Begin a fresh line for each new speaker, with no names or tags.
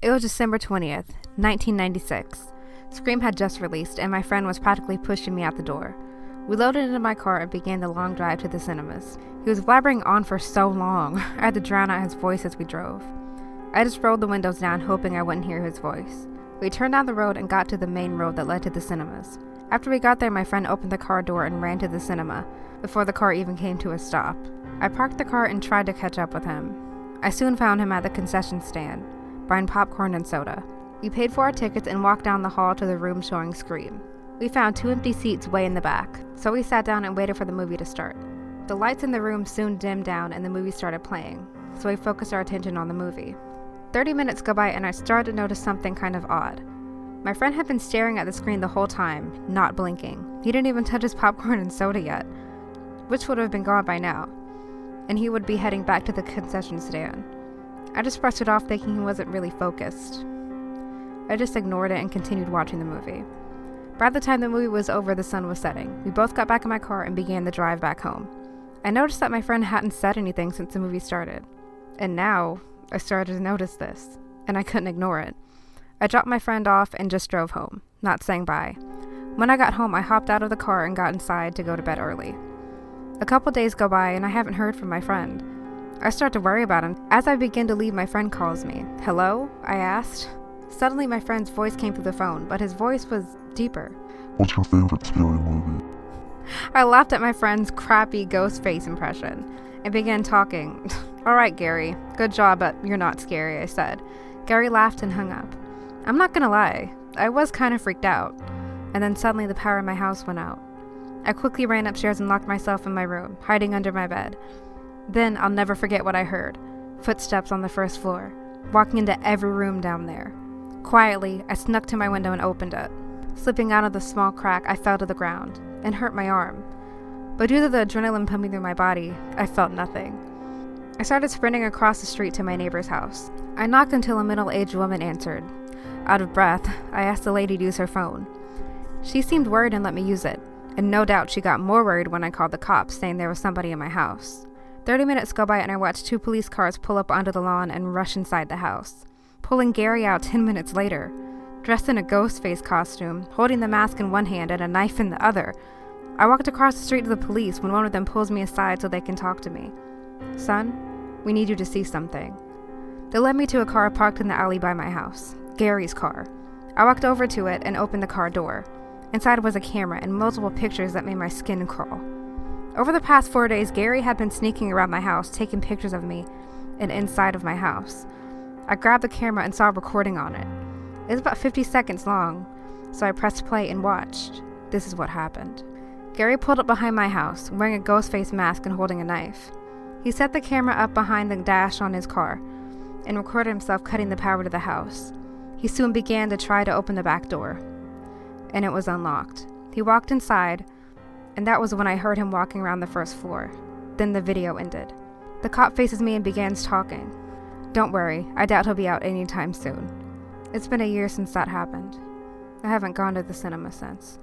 It was December 20th, 1996. Scream had just released, and my friend was practically pushing me out the door. We loaded into my car and began the long drive to the cinemas. He was blabbering on for so long, I had to drown out his voice as we drove. I just rolled the windows down, hoping I wouldn't hear his voice. We turned down the road and got to the main road that led to the cinemas. After we got there, my friend opened the car door and ran to the cinema, before the car even came to a stop. I parked the car and tried to catch up with him. I soon found him at the concession stand, buying popcorn and soda. We paid for our tickets and walked down the hall to the room showing Scream. We found 2 empty seats way in the back, so we sat down and waited for the movie to start. The lights in the room soon dimmed down and the movie started playing, so we focused our attention on the movie. 30 minutes go by and I started to notice something kind of odd. My friend had been staring at the screen the whole time, not blinking. He didn't even touch his popcorn and soda yet, which would have been gone by now, and he would be heading back to the concession stand. I just brushed it off thinking he wasn't really focused. I just ignored it and continued watching the movie. By the time the movie was over, the sun was setting. We both got back in my car and began the drive back home. I noticed that my friend hadn't said anything since the movie started. And now, I started to notice this, and I couldn't ignore it. I dropped my friend off and just drove home, not saying bye. When I got home, I hopped out of the car and got inside to go to bed early. A couple days go by and I haven't heard from my friend. I start to worry about him. As I begin to leave, my friend calls me. "Hello?" I asked. Suddenly my friend's voice came through the phone, but his voice was deeper.
"What's your favorite scary movie?"
I laughed at my friend's crappy ghost face impression and began talking. "Alright, Gary. Good job, but you're not scary," I said. Gary laughed and hung up. I'm not gonna lie, I was kind of freaked out. And then suddenly the power in my house went out. I quickly ran upstairs and locked myself in my room, hiding under my bed. Then I'll never forget what I heard. Footsteps on the first floor, walking into every room down there. Quietly, I snuck to my window and opened it. Slipping out of the small crack, I fell to the ground and hurt my arm. But due to the adrenaline pumping through my body, I felt nothing. I started sprinting across the street to my neighbor's house. I knocked until a middle-aged woman answered. Out of breath, I asked the lady to use her phone. She seemed worried and let me use it, and no doubt she got more worried when I called the cops saying there was somebody in my house. 30 minutes go by and I watched 2 police cars pull up onto the lawn and rush inside the house, pulling Gary out 10 minutes later, dressed in a ghost face costume, holding the mask in one hand and a knife in the other. I walked across the street to the police when one of them pulls me aside so they can talk to me. "Son, we need you to see something." They led me to a car parked in the alley by my house, Gary's car. I walked over to it and opened the car door. Inside was a camera and multiple pictures that made my skin crawl. Over the past 4 days, Gary had been sneaking around my house, taking pictures of me and inside of my house. I grabbed the camera and saw a recording on it. It was about 50 seconds long, so I pressed play and watched. This is what happened. Gary pulled up behind my house, wearing a ghost face mask and holding a knife. He set the camera up behind the dash on his car and recorded himself cutting the power to the house. He soon began to try to open the back door, and it was unlocked. He walked inside, and that was when I heard him walking around the first floor. Then the video ended. The cop faces me and begins talking. "Don't worry, I doubt he'll be out anytime soon. It's been a year since that happened. I haven't gone to the cinema since."